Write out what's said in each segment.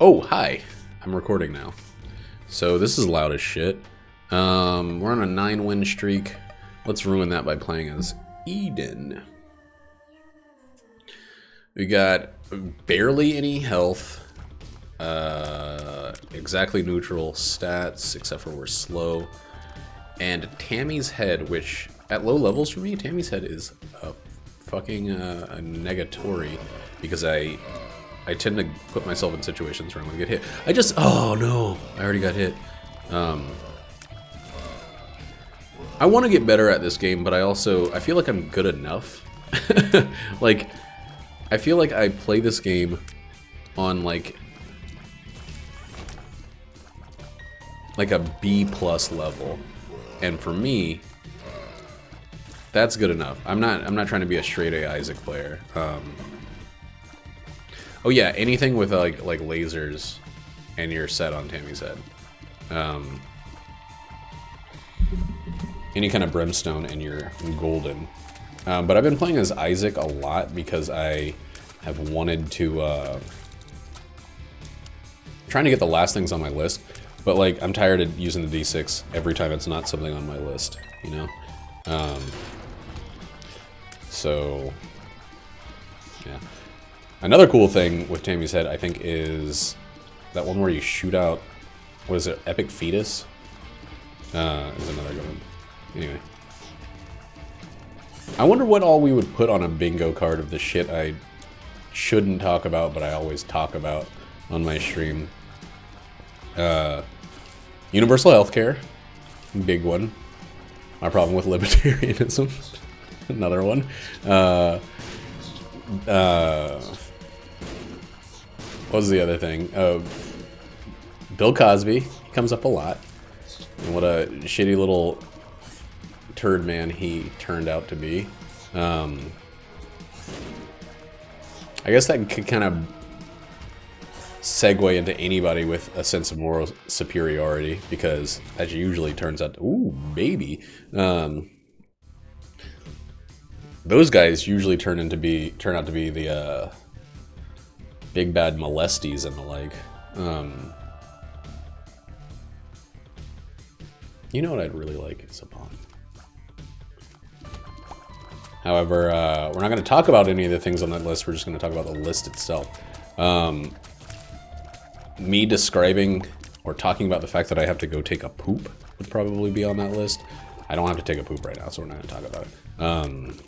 Oh, hi. I'm recording now. So this is loud as shit. We're on a 9-win streak. Let's ruin that by playing as Eden. We got barely any health. Exactly neutral stats, except for we're slow. And Tammy's head, which at low levels for me, Tammy's head is a fucking a negatory because I tend to put myself in situations where I'm gonna get hit. Oh no, I already got hit. I want to get better at this game, but I feel like I'm good enough. Like, I feel like I play this game on like a B+ level, and for me, that's good enough. I'm not trying to be a straight A Isaac player. Oh yeah, anything with like lasers, and you're set on Tammy's head. Any kind of brimstone and you're golden. But I've been playing as Isaac a lot because I have wanted to trying to get the last things on my list, but like I'm tired of using the D6 every time it's not something on my list, you know. So yeah. Another cool thing with Tammy's head, I think, is that one where you shoot out, what is it, Epic Fetus? Is another good one. Anyway. I wonder what all we would put on a bingo card of the shit I shouldn't talk about, but I always talk about on my stream. Universal healthcare. Big one. My problem with libertarianism. Another one. What was the other thing? Bill Cosby comes up a lot. And what a shitty little turd man he turned out to be. I guess that could kind of segue into anybody with a sense of moral superiority, because that usually turns out to, ooh, baby. Those guys usually turn out to be the big bad molesties and the like. You know what I'd really like is a pawn. However, we're not going to talk about any of the things on that list. We're just going to talk about the list itself. Me describing or talking about the fact that I have to go take a poop would probably be on that list. I don't have to take a poop right now, so we're not going to talk about it.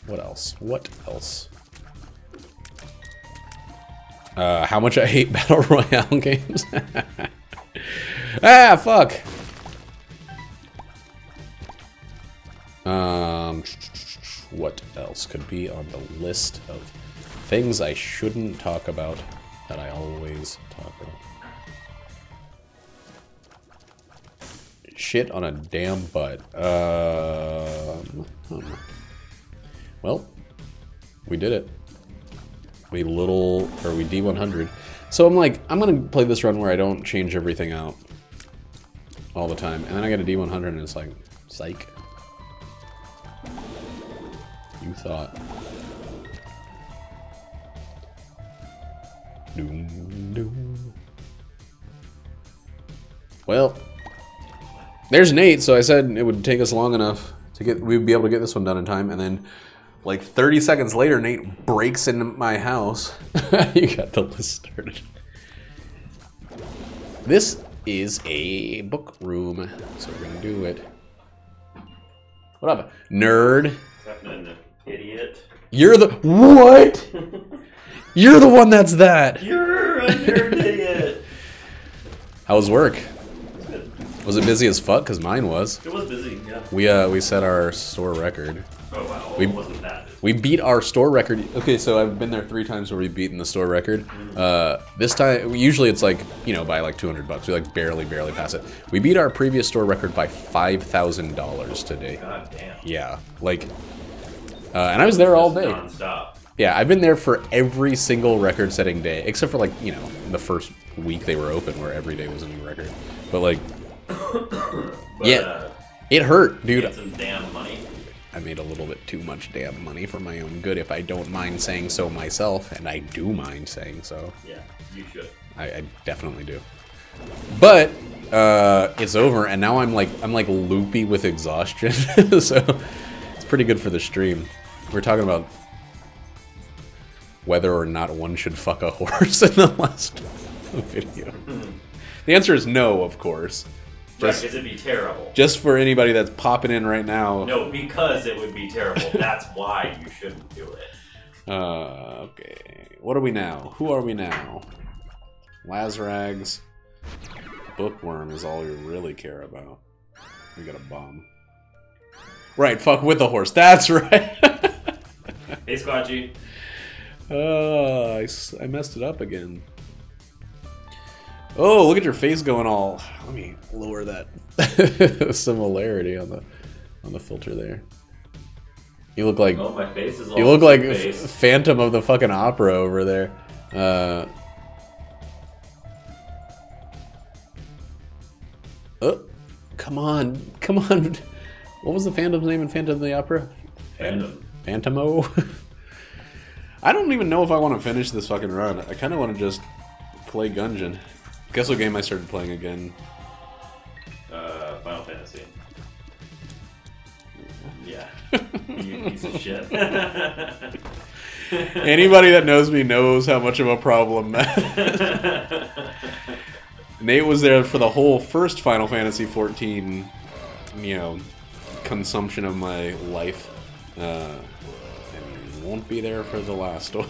What else? What else? How much I hate Battle Royale games. Ah, fuck! What else could be on the list of things I shouldn't talk about that I always talk about? Shit on a damn butt. Well, we did it. We D100. So I'm like, I'm gonna play this run where I don't change everything out all the time. And then I get a D100 and it's like, psych. You thought. Doom, doom. Well, there's Nate, so I said it would take us long enough to we'd be able to get this one done in time, and then like 30 seconds later, Nate breaks into my house. You got the list started. This is a book room, so we're gonna do it. What up, nerd? What's happening, idiot? You're the what? You're the one that's that. You're a nerd idiot. How was work? Good. Was it busy as fuck? Cause mine was. It was busy, yeah. We set our store record. Oh wow, We- it wasn't that. We beat our store record. Okay, so I've been there 3 times where we've beaten the store record. This time, usually it's like, you know, by like $200. We like barely pass it. We beat our previous store record by $5,000 today. God damn. Yeah, like, and I was there all day. Non-stop. Yeah, I've been there for every single record-setting day, except for like, you know, the first week they were open where every day was a new record. But like, yeah, it hurt, dude. Get some damn money. I made a little bit too much damn money for my own good, if I don't mind saying so myself, and I do mind saying so. Yeah, you should. I definitely do. But it's over, and now I'm like loopy with exhaustion, so it's pretty good for the stream. We're talking about whether or not one should fuck a horse in the last video. The answer is no, of course. Right, because it'd be terrible. Just for anybody that's popping in right now. No, because it would be terrible. That's why you shouldn't do it. Okay. What are we now? Who are we now? Lazrags. Bookworm is all you really care about. We got a bomb. Right, fuck with the horse. That's right. Hey, Squatchy. I messed it up again. Oh, look at your face going all. Let me lower that similarity on the filter there. You look like. Oh, my face is all. You look like face. Phantom of the fucking Opera over there. Oh, come on. What was the Phantom's name in Phantom of the Opera? Phantom. Phantomo? I don't even know if I want to finish this fucking run. I kind of want to just play Gungeon. Guess what game I started playing again? Final Fantasy. Yeah. You piece of shit. Anybody that knows me knows how much of a problem Nate was there for the whole first Final Fantasy 14, you know, consumption of my life. And he won't be there for the last one.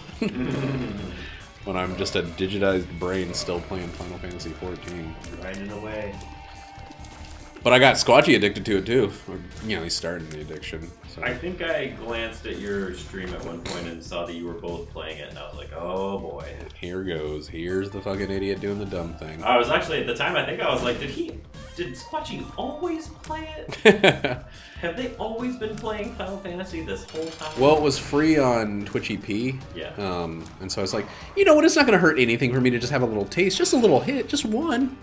When I'm just a digitized brain still playing Final Fantasy 14. Grinding away. But I got Squatchy addicted to it too. You know, he's starting the addiction. So. I think I glanced at your stream at one point and saw that you were both playing it, and I was like, oh boy. Here goes. Here's the fucking idiot doing the dumb thing. I was actually, at the time, I think I was like, did Squatchy always play it? Have they always been playing Final Fantasy this whole time? Well, it was free on Twitch EP. Yeah. And so I was like, you know what, it's not going to hurt anything for me to just have a little taste, just a little hit, just one.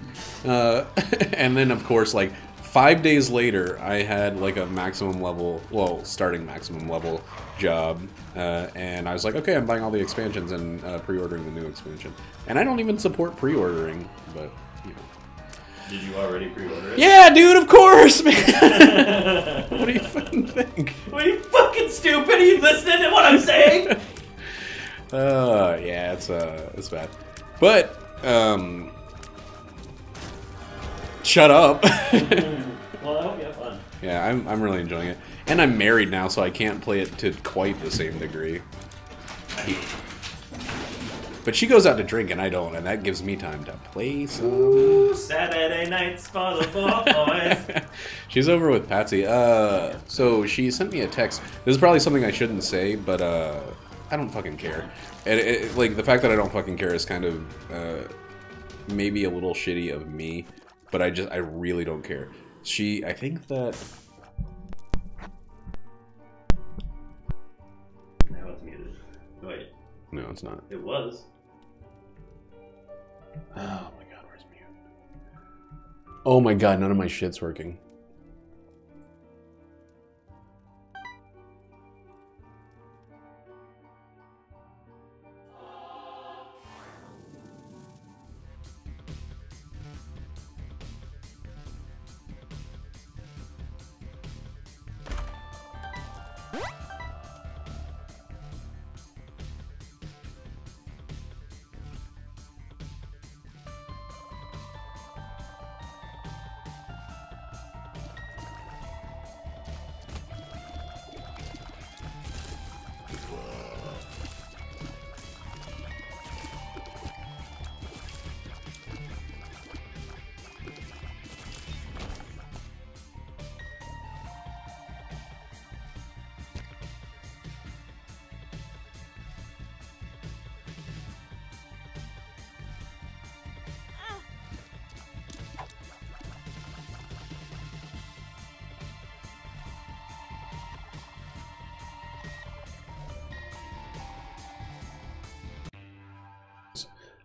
And then, of course, like, 5 days later, I had like a maximum level, well, starting maximum level job, and I was like, okay, I'm buying all the expansions and pre-ordering the new expansion. And I don't even support pre-ordering, but, you know. Did you already pre-order it? Yeah, dude, of course, man! What do you fucking think? Are you fucking stupid? Are you listening to what I'm saying? Yeah, it's bad. But, shut up. Well, I hope you have fun. Yeah, I'm really enjoying it. And I'm married now, so I can't play it to quite the same degree. But she goes out to drink and I don't, and that gives me time to play some. Ooh, Saturday nights for the boys. She's over with Patsy. So she sent me a text. This is probably something I shouldn't say, but I don't fucking care. And like the fact that I don't fucking care is kind of maybe a little shitty of me, but I really don't care. I think that. Now it's muted. Wait. No, it's not. It was. Oh my god, where's mute? Oh my god, none of my shit's working.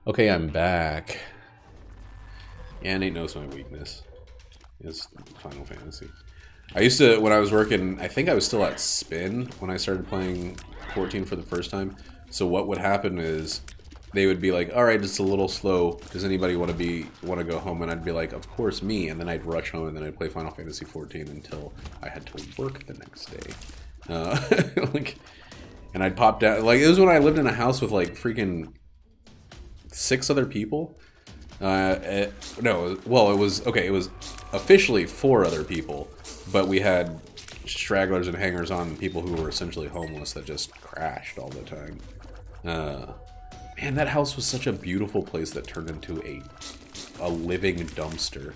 Okay, I'm back. Yeah, Nate knows my weakness is Final Fantasy. I used to, when I was working, I think I was still at Spin when I started playing 14 for the first time. So what would happen is, they would be like, all right, it's a little slow. Does anybody want to go home? And I'd be like, of course, me. And then I'd rush home, and then I'd play Final Fantasy XIV until I had to work the next day. Like, and I'd pop down. Like, it was when I lived in a house with like freaking 6 other people. No, well, it was okay. It was officially 4 other people, but we had stragglers and hangers-on, people who were essentially homeless that just crashed all the time. Man, that house was such a beautiful place that turned into a living dumpster.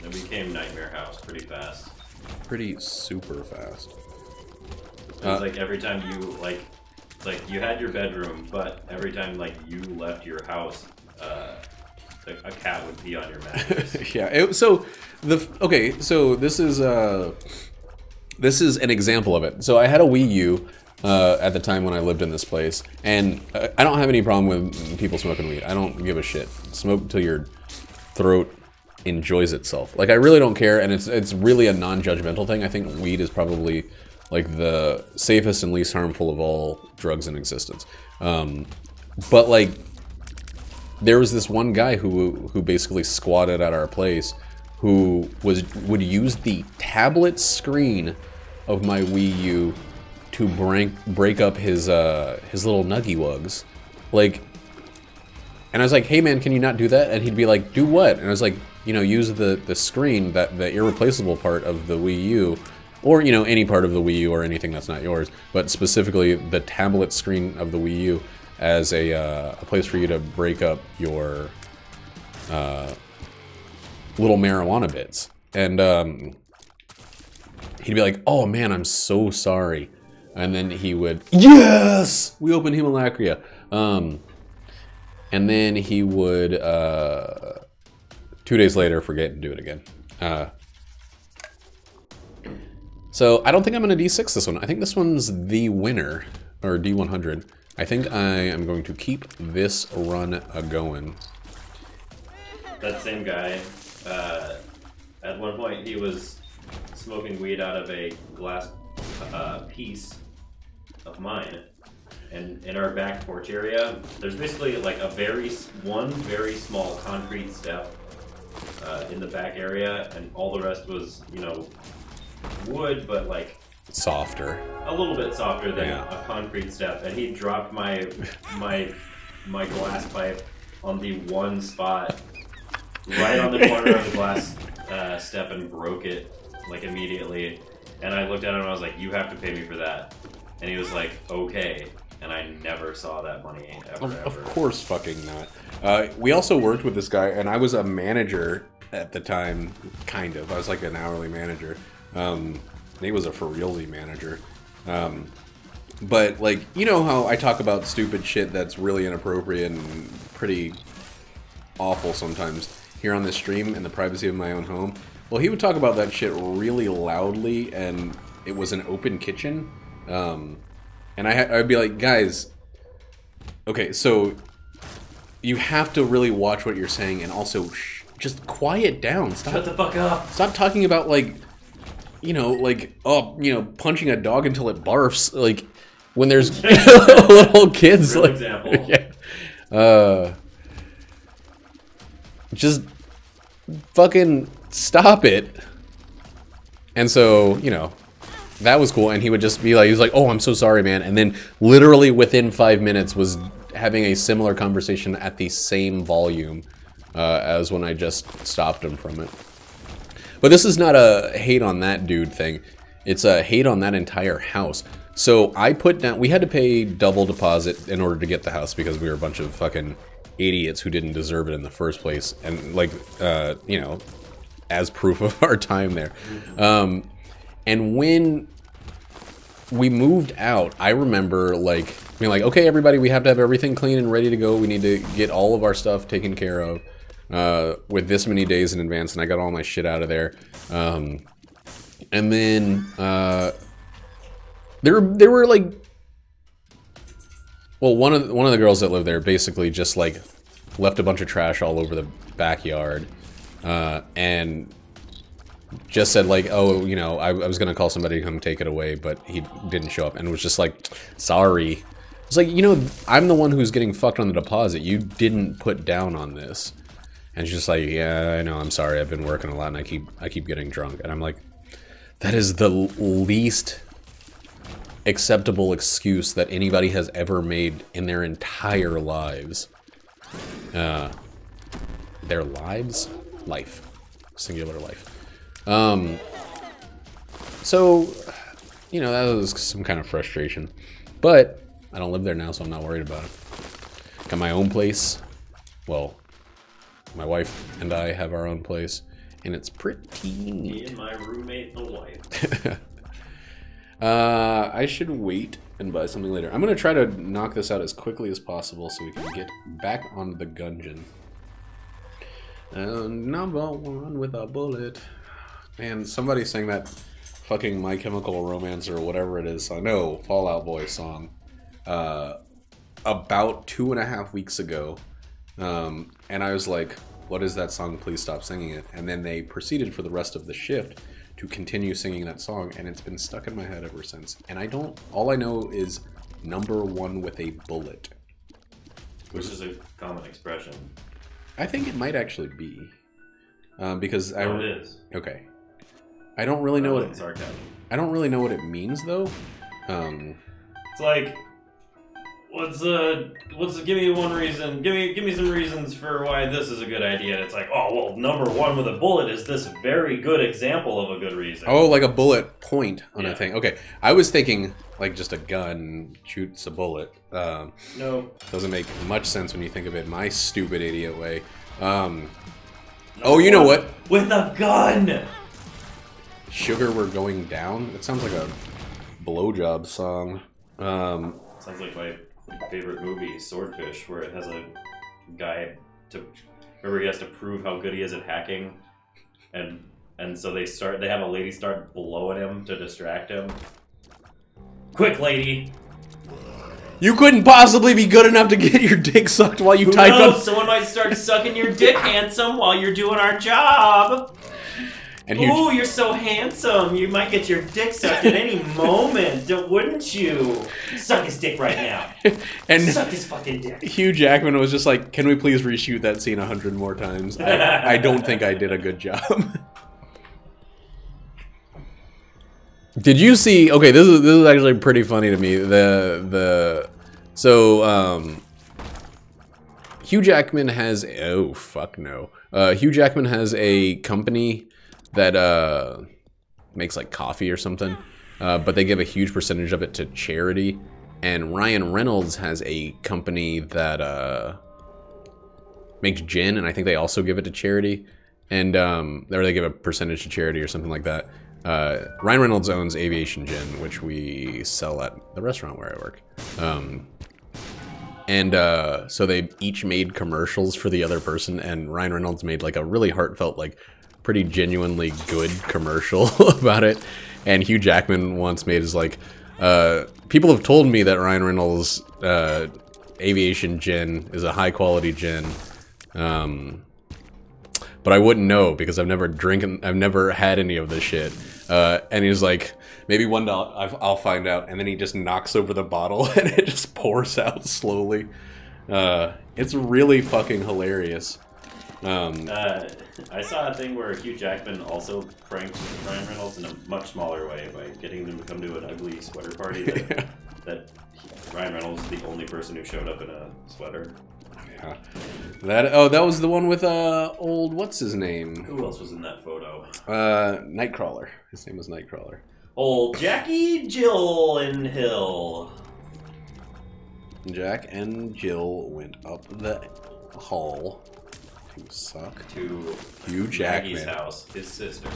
It became Nightmare House pretty fast. Pretty super fast. It was like every time you like you had your bedroom, but every time like you left your house, a cat would pee on your mattress. Yeah. So this is an example of it. So I had a Wii U at the time when I lived in this place, and I don't have any problem with people smoking weed. I don't give a shit. Smoke till your throat enjoys itself. Like, I really don't care, and it's really a non-judgmental thing. I think weed is probably like the safest and least harmful of all drugs in existence. But like, there was this one guy who basically squatted at our place, who would use the tablet screen of my Wii U to break up his little nuggy wugs, like. And I was like, hey man, can you not do that? And he'd be like, do what? And I was like, you know, use the screen, the irreplaceable part of the Wii U, or, you know, any part of the Wii U or anything that's not yours, but specifically the tablet screen of the Wii U as a place for you to break up your little marijuana bits. And he'd be like, oh man, I'm so sorry. And then he would, yes! We opened Hemolacria. And then he would, 2 days later, forget and do it again. So I don't think I'm going to D6 this one. I think this one's the winner, or D100. I think I am going to keep this run going. That same guy, at one point he was smoking weed out of a glass piece of mine. And in our back porch area, there's basically like one very small concrete step in the back area, and all the rest was, you know, wood, but like softer, a little bit softer than a concrete step. And he dropped my glass pipe on the one spot right on the corner of the glass step and broke it like immediately. And I looked at him and I was like, "You have to pay me for that." And he was like, "Okay." And I never saw that money ever. Of course fucking not. We also worked with this guy, and I was a manager at the time, kind of. I was like an hourly manager. He was a for realty manager. But, like, you know how I talk about stupid shit that's really inappropriate and pretty awful sometimes here on this stream in the privacy of my own home? Well, he would talk about that shit really loudly, and it was an open kitchen. And I'd be like, guys, okay, so you have to really watch what you're saying, and also just quiet down. Stop. Shut the fuck up. Stop talking about, like, you know, like, oh, you know, punching a dog until it barfs, like, when there's little kids. Real like, example. Yeah. Just fucking stop it. And so, you know, that was cool, and he would just be like, he was like, oh, I'm so sorry, man. And then literally within 5 minutes was having a similar conversation at the same volume as when I just stopped him from it. But this is not a hate on that dude thing. It's a hate on that entire house. So I put down, we had to pay double deposit in order to get the house because we were a bunch of fucking idiots who didn't deserve it in the first place. And like, you know, as proof of our time there. And when we moved out, I remember like being like, okay, everybody, we have to have everything clean and ready to go. We need to get all of our stuff taken care of with this many days in advance. And I got all my shit out of there. And then there were like, well, one of the girls that lived there basically just like left a bunch of trash all over the backyard, and just said like, oh, you know, I was gonna call somebody to come take it away, but he didn't show up, and was just like, sorry. It's like, you know, I'm the one who's getting fucked on the deposit. You didn't put down on this. And she's just like, yeah, I know, I'm sorry, I've been working a lot and I keep getting drunk. And I'm like, that is the least acceptable excuse that anybody has ever made in their entire lives. Their lives? Life. Singular life. So, you know, that was some kind of frustration. But I don't live there now, so I'm not worried about it. Got my own place. Well, my wife and I have our own place, and it's pretty neat. Me and my roommate, the wife. I should wait and buy something later. I'm gonna try to knock this out as quickly as possible so we can get back on the gungeon. Number one with a bullet. Man, somebody sang that fucking My Chemical Romance or whatever it is song. No, Fall Out Boy song. About 2.5 weeks ago. And I was like, what is that song? Please stop singing it. And then they proceeded for the rest of the shift to continue singing that song, and it's been stuck in my head ever since. And all I know is number one with a bullet. Which is a common expression. I think it might actually be. Because it is. Okay. I don't really know what sarcasm. I don't really know what it means though. It's like, give me one reason, give me some reasons for why this is a good idea. And it's like, oh well, number one with a bullet is this very good example of a good reason. Oh, like a bullet point on a thing. Okay, I was thinking like just a gun shoots a bullet. No, doesn't make much sense when you think of it my stupid idiot way. Oh, you know what? With a gun. Sugar, we're going down. It sounds like a blowjob song. Sounds like my favorite movie, Swordfish, where it has a guy remember he has to prove how good he is at hacking, and so they have a lady start blowing him to distract him. Quick, lady! You couldn't possibly be good enough to get your dick sucked while you type up. Someone might start sucking your dick, handsome, while you're doing our job. And ooh, you're so handsome. You might get your dick sucked at any moment, wouldn't you? Suck his dick right now. And suck his fucking dick. Hugh Jackman was just like, can we please reshoot that scene 100 more times? I don't think I did a good job. Did you see? Okay, this is actually pretty funny to me. Hugh Jackman has Hugh Jackman has a company that makes like coffee or something, but they give a huge percentage of it to charity. And Ryan Reynolds has a company that makes gin, and I think they also give it to charity, and they give a percentage to charity or something like that. Ryan Reynolds owns Aviation Gin, which we sell at the restaurant where I work. So they each made commercials for the other person, and Ryan Reynolds made like a really heartfelt, like pretty genuinely good commercial about it. And Hugh Jackman once made his like, people have told me that Ryan Reynolds Aviation Gin is a high quality gin, but I wouldn't know because I've never had any of this shit. And he was like, maybe one day I'll find out. And then he just knocks over the bottle and it just pours out slowly. It's really fucking hilarious. I saw a thing where Hugh Jackman also pranked Ryan Reynolds in a much smaller way by getting them to come to an ugly sweater party that Ryan Reynolds is the only person who showed up in a sweater. Yeah. That was the one with old, what's his name? Who else was in that photo? Nightcrawler. His name was Nightcrawler. Old Jackie Gyllenhaal. Jack and Jill went up the hall to suck to Hugh Jackman. Maggie's house, his sister.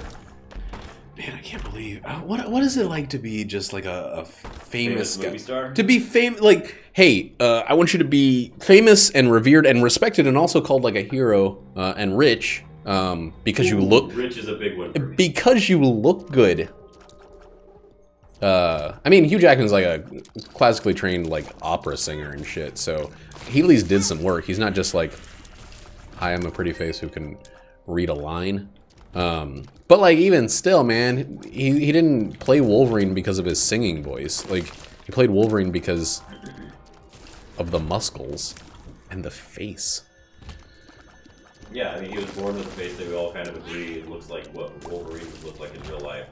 Man, I can't believe what is it like to be just like a famous movie star? To be famous, like, hey, I want you to be famous and revered and respected, and also called like a hero and rich, because you look. Rich is a big one for me. Because you look good. I mean, Hugh Jackman's like a classically trained like opera singer and shit, so he at least did some work. He's not just like, hi, I'm a pretty face who can read a line. But like even still, man, he didn't play Wolverine because of his singing voice. Like he played Wolverine because of the muscles and the face. Yeah, I mean, he was born with a face that we all kind of agree looks like what Wolverine would look like in real life.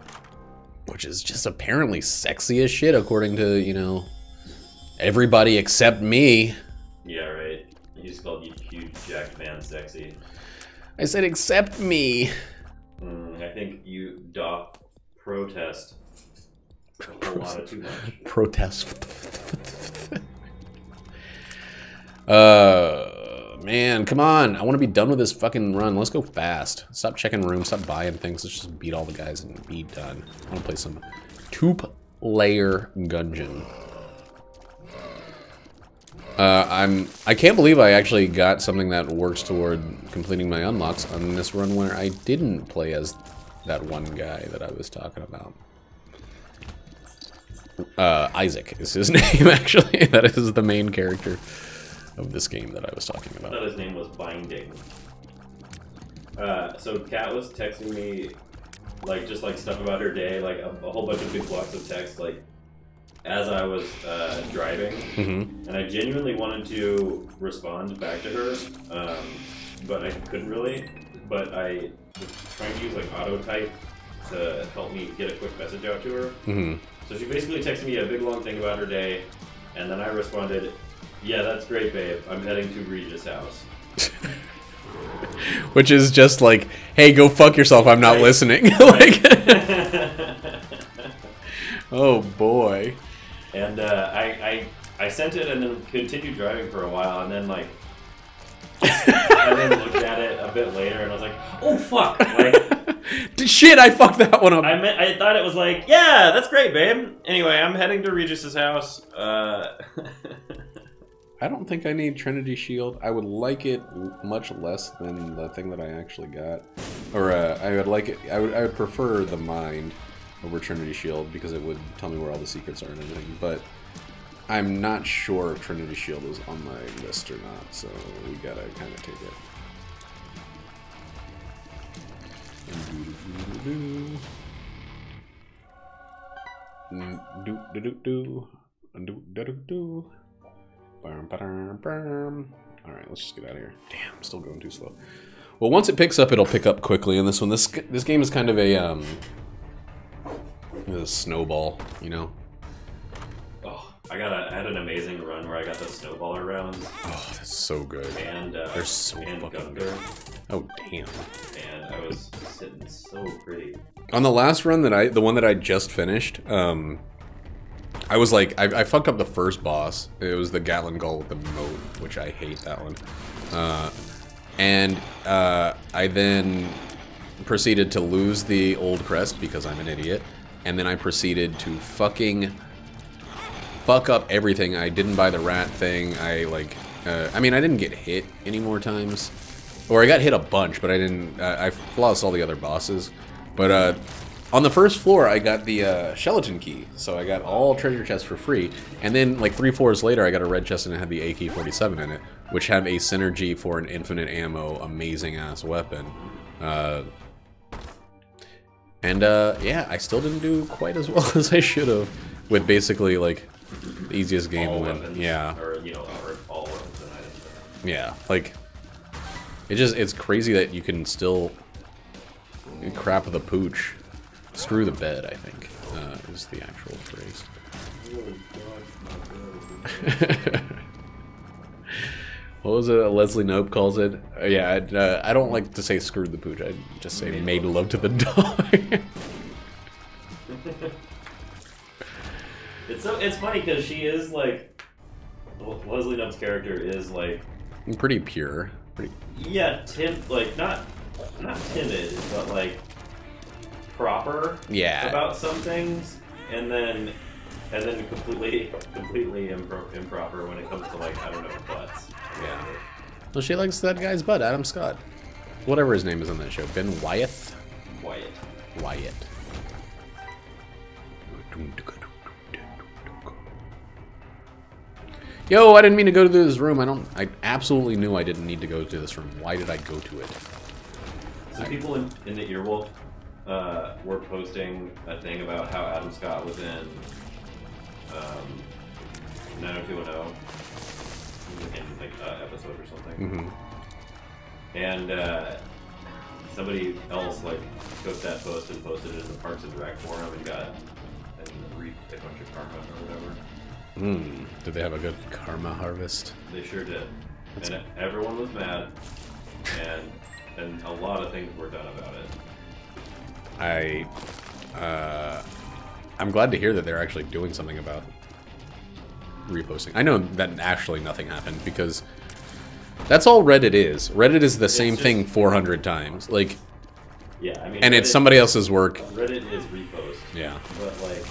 Which is just apparently sexy as shit, according to, you know, everybody except me. Yeah, right. He just called you huge jacked man sexy. I said except me. I think you doth protest a whole lot of too much. Protest. Man, come on. I want to be done with this fucking run. Let's go fast. Stop checking rooms, stop buying things. Let's just beat all the guys and be done. I want to play some two-layer Gungeon. I can't believe I actually got something that works toward completing my unlocks on this run where I didn't play as that one guy that I was talking about. Isaac is his name, actually. That is the main character of this game that I was talking about. I thought his name was Binding. So Kat was texting me, like, just like stuff about her day, like a whole bunch of big blocks of text, like, as I was driving, and I genuinely wanted to respond back to her, but I couldn't really. But I was trying to use like auto type to help me get a quick message out to her. So she basically texted me a big long thing about her day, and then I responded, "Yeah, that's great, babe. I'm heading to Regis' house." Which is just like, hey, go fuck yourself. I'm not listening. Like, oh boy. And I sent it and then continued driving for a while, and then like I then looked at it a bit later and I was like, oh fuck, like shit, I fucked that one up. I thought it was like, yeah, that's great, babe. Anyway, I'm heading to Regis' house. I don't think I need Trinity Shield. I would like it much less than the thing that I actually got, or I would like it. I would prefer the Mind over Trinity Shield because it would tell me where all the secrets are and everything, but I'm not sure if Trinity Shield is on my list or not, so we gotta kind of take it. Alright, let's just get out of here. Damn, I'm still going too slow. Well, once it picks up, it'll pick up quickly, and this one, this game is kind of a snowball, you know? Oh, I had an amazing run where I got the snowballer rounds. Oh, that's so good. And they're so fucking good. Oh, damn. And I was sitting so pretty. On the last run the one that I just finished, I was like, I fucked up the first boss. It was the Gatlin Gull with the moat, which I hate that one. I then proceeded to lose the old crest because I'm an idiot. And then I proceeded to fucking fuck up everything. I didn't buy the rat thing. I mean, I didn't get hit any more times. Or I got hit a bunch, but I didn't, I lost all the other bosses. But, on the first floor, I got the, Skeleton Key. So I got all treasure chests for free. And then, like, 3 floors later, I got a red chest and it had the AK-47 in it, which had a synergy for an infinite ammo, amazing-ass weapon. Yeah, I still didn't do quite as well as I should have with basically, like, the easiest game all win. Weapons, yeah. Or, you know, or all weapons and items. Yeah, like, it's crazy that you can still crap the pooch. Screw the bed, I think, is the actual phrase. What was it Leslie Knope calls it? Yeah, I don't like to say screw the pooch. I just say made love to the dog. It's funny because she is like, Leslie Knope's character is like pretty pure. Yeah, like not timid, but like proper. Yeah. About some things, and then completely improper when it comes to, like, I don't know, butts. Yeah. Well, she likes that guy's butt, Adam Scott. Whatever his name is on that show. Ben Wyeth? Wyatt. Yo, I didn't mean to go to this room. I absolutely knew I didn't need to go to this room. Why did I go to it? So people in the Earwolf were posting a thing about how Adam Scott was in 90210. episode or something. Mm-hmm. And somebody else like took that post and posted it in the Parks and Rec forum and reaped a bunch of karma or whatever. Did they have a good karma harvest? They sure did. And everyone was mad, and a lot of things were done about it. I'm glad to hear that they're actually doing something about reposting. I know that actually nothing happened because that's all Reddit is. Reddit is the same thing 400 times. Like, yeah, I mean, and Reddit, it's somebody else's work. Reddit is repost. Yeah. But like,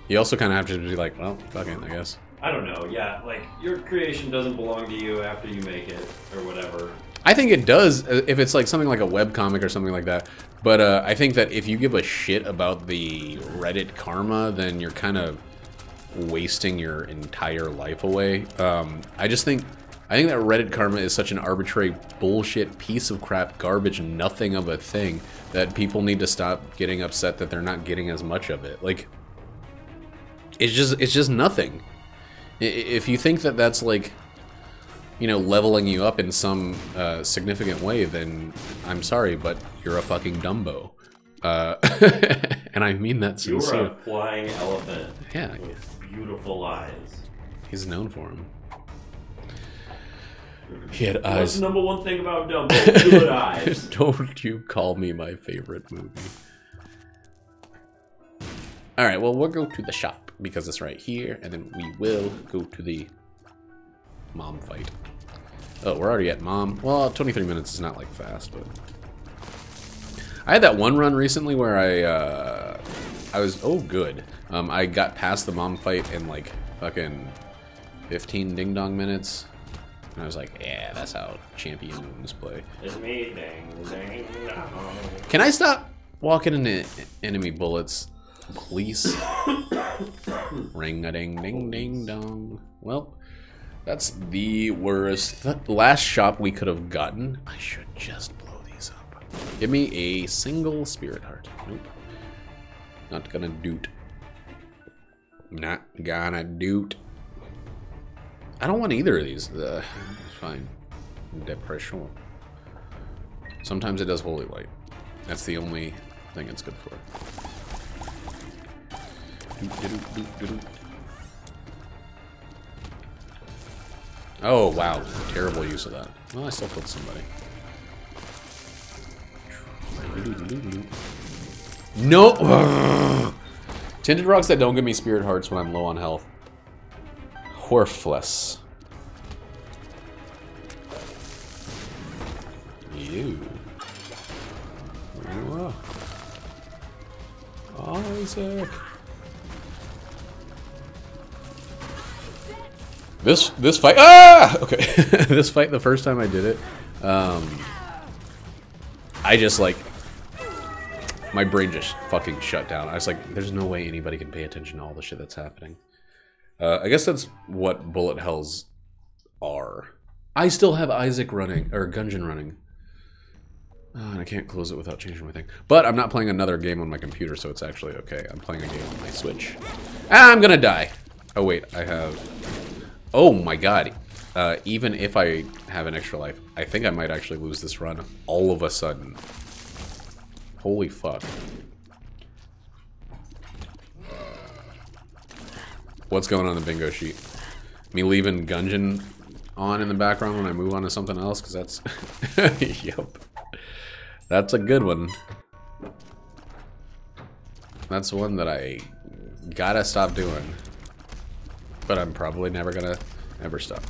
you also kind of have to be like, well, fuck it, I guess. I don't know. Yeah, like your creation doesn't belong to you after you make it or whatever. I think it does if it's like something like a webcomic or something like that. But I think that if you give a shit about the Reddit karma, then you're kind of wasting your entire life away. I think that Reddit karma is such an arbitrary bullshit piece of crap, garbage, nothing of a thing that people need to stop getting upset that they're not getting as much of it. Like, it's just nothing. If you think that that's like, you know, leveling you up in some significant way, then I'm sorry, but you're a fucking Dumbo. And I mean that sincerely. You're a flying elephant. Yeah. With beautiful eyes. He's known for them. He had What's eyes. the number one thing about Dumbo? Good eyes. Don't you call me my favorite movie. Alright, well, we'll go to the shop because it's right here, and then we will go to the mom fight. Oh, we're already at mom. Well, 23 minutes is not like fast, but I had that one run recently where I was good. I got past the mom fight in like fucking 15 ding dong minutes, and I was like, yeah, that's how champions play. It's me, ding ding dong. Can I stop walking into enemy bullets, please? Ring a ding ding ding dong. Well, that's the worst. The last shop we could have gotten. I should just blow these up. Give me a single spirit heart. Nope. Not gonna doot. Not gonna doot. I don't want either of these. It's fine. Depression. Sometimes it does holy light. That's the only thing it's good for. Oh, wow. Terrible use of that. Well, I still killed somebody. No! Ugh. Tinted rocks that don't give me spirit hearts when I'm low on health. Worthless. You. Isaac. This fight. Ah! Okay. This fight, the first time I did it, I just like, my brain just fucking shut down. I was like, there's no way anybody can pay attention to all the shit that's happening. I guess that's what bullet hells are. I still have Isaac running, or Gungeon running. And I can't close it without changing my thing. But I'm not playing another game on my computer, so it's actually okay. I'm playing a game on my Switch. Ah, I'm gonna die. Oh wait, I have... Oh my god. Even if I have an extra life, I think I might actually lose this run all of a sudden. Holy fuck. What's going on the bingo sheet? Me leaving Gungeon on in the background when I move on to something else? Because that's... Yep. That's a good one. That's one that I gotta stop doing. But I'm probably never gonna ever stop.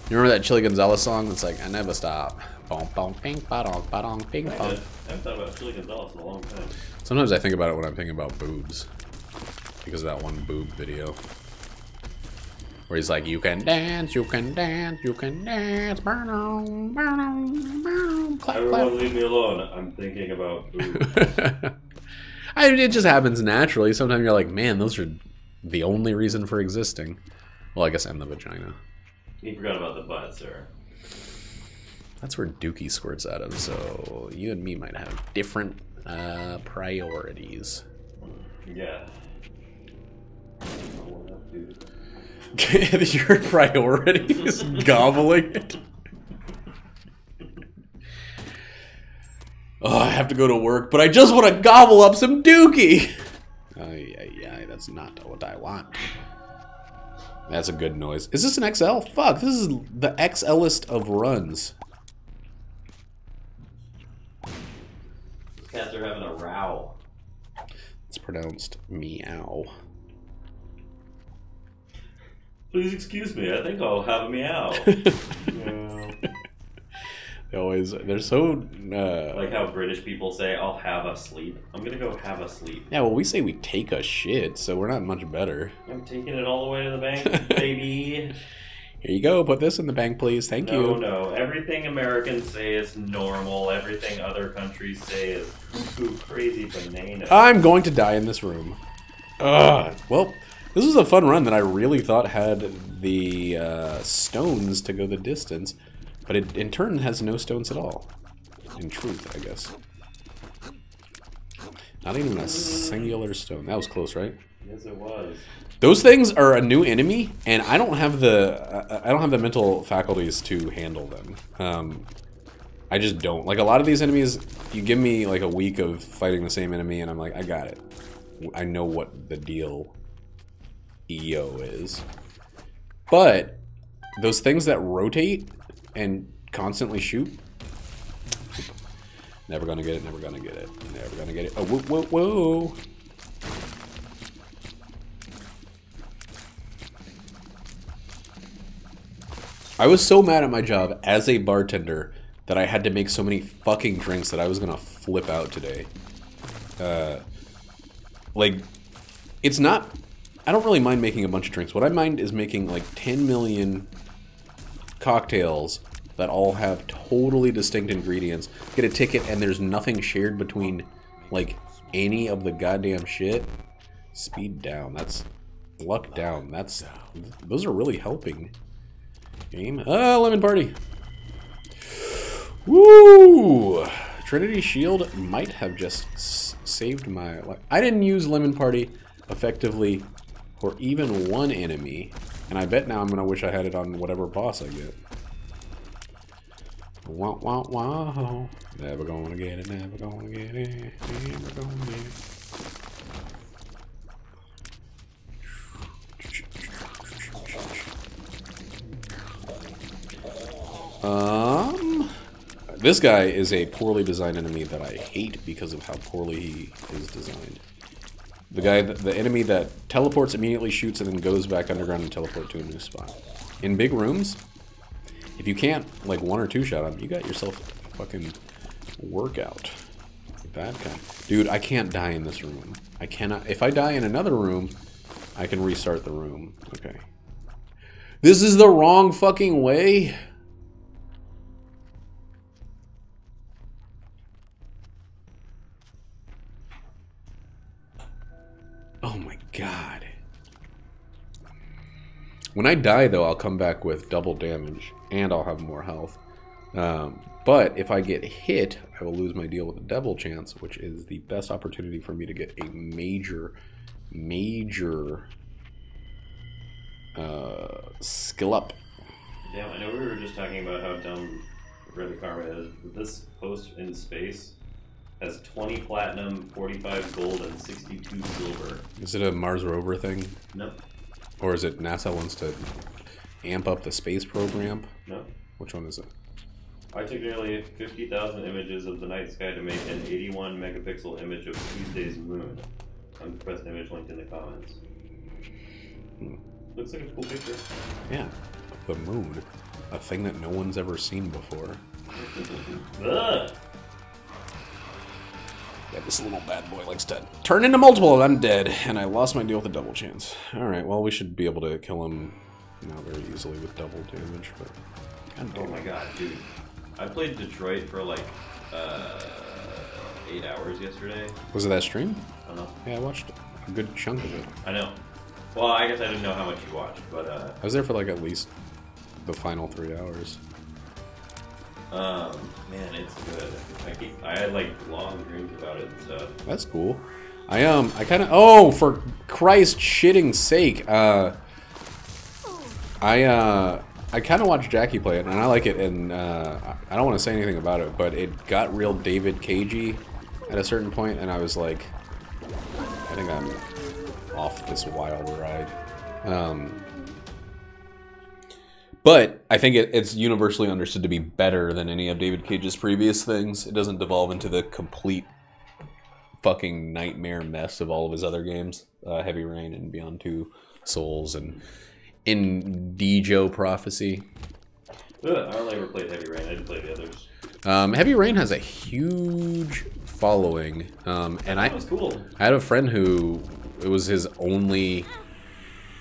You remember that Chili Gonzalez song? It's like, I never stop. Bong, bong, ping, ba-dong, ba-dong, ping, pong. I haven't thought about Chili Gonzalez in a long time. Sometimes I think about it when I'm thinking about boobs. Because of that one boob video. Where he's like, you can dance, you can dance, you can dance, burn on, burn on, burn on, clap, Everyone clap. leave me alone. I'm thinking about food. It just happens naturally. Sometimes you're like, man, those are the only reason for existing. Well, I guess I'm the vagina. You forgot about the butt, sir. That's where Dookie squirts out of, so you and me might have different priorities. Yeah. Your priority is gobbling it. Oh, I have to go to work, but I just want to gobble up some dookie. Yeah, that's not what I want. That's a good noise. Is this an XL? Fuck, this is the XList of runs. Cats are having a row. It's pronounced meow. Please excuse me, I think I'll have a meow. Meow. They're so... like how British people say, I'll have a sleep. I'm gonna go have a sleep. Yeah, well, we say we take a shit, so we're not much better. I'm taking it all the way to the bank, baby. Here you go, put this in the bank, please. Thank you. No. Everything Americans say is normal. Everything other countries say is crazy bananas. I'm going to die in this room. Ugh. Well, this was a fun run that I really thought had the stones to go the distance. But it, in turn, has no stones at all. In truth, I guess. Not even a singular stone. That was close, right? Yes, it was. Those things are a new enemy, and I don't have the mental faculties to handle them. I just don't. Like, a lot of these enemies, you give me like a week of fighting the same enemy, and I'm like, I got it. I know what the deal EO is. But those things that rotate and constantly shoot, never gonna get it, never gonna get it, never gonna get it. Oh, whoa, whoa, whoa. I was so mad at my job as a bartender that I had to make so many fucking drinks that I was gonna flip out today. Like, it's not... I don't really mind making a bunch of drinks. What I mind is making like 10 million cocktails that all have totally distinct ingredients. Get a ticket and there's nothing shared between like any of the goddamn shit. Speed down. That's... luck down. That's... those are really helping. Game. Lemon Party. Woo! Trinity Shield might have just saved my life. I didn't use Lemon Party effectively for even one enemy, and I bet now I'm gonna wish I had it on whatever boss I get. Wow, wow, wow. Never gonna get it, never gonna get it, never gonna get it. This guy is a poorly designed enemy that I hate because of how poorly he is designed. The guy, the enemy that teleports, immediately shoots, and then goes back underground and teleport to a new spot. In big rooms, if you can't, like, one or two shot him, you got yourself a fucking workout. Bad kind. Dude, I can't die in this room. I cannot. If I die in another room, I can restart the room. Okay. This is the wrong fucking way. Oh my god. When I die, though, I'll come back with double damage, and I'll have more health. But if I get hit, I will lose my deal with the devil chance, which is the best opportunity for me to get a major skill up. Damn, I know we were just talking about how dumb Red Karma is, but this post in space has 20 platinum, 45 gold, and 62 silver. Is it a Mars rover thing? No. Or is it NASA wants to amp up the space program? No. Which one is it? I took nearly 50,000 images of the night sky to make an 81 megapixel image of Tuesday's moon. Uncompressed image linked in the comments. Looks like a cool picture. Yeah, the moon. A thing that no one's ever seen before. Ugh. Yeah, this little bad boy likes to turn into multiple undead, and I lost my deal with the double chance. Alright, well, we should be able to kill him now very easily with double damage, but... Oh my god, dude. I played Detroit for like 8 hours yesterday. Was it that stream? I don't know. Yeah, I watched a good chunk of it. I know. Well, I guess I didn't know how much you watched, but I was there for like at least the final 3 hours. Man, it's good. I had like long dreams about it and stuff. That's cool. I kind of... Oh, for Christ's shitting sake. I kind of watched Jackie play it, and I like it, and I don't want to say anything about it, but it got real David Cagey at a certain point, and I was like, I think I'm off this wild ride. But I think it's universally understood to be better than any of David Cage's previous things. It doesn't devolve into the complete fucking nightmare mess of all of his other games. Heavy Rain and Beyond Two Souls and Indigo Prophecy. I only ever played Heavy Rain. I didn't play the others. Heavy Rain has a huge following. And that was cool. I had a friend who, it was his only...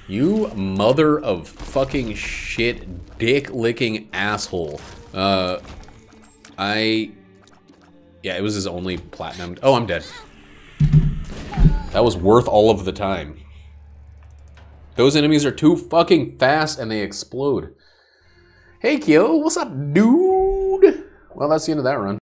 You mother of fucking shit, dick-licking asshole. Yeah, it was his only platinum. Oh, I'm dead. That was worth all of the time. Those enemies are too fucking fast and they explode. Hey, Kyo, what's up, dude? Well, that's the end of that run.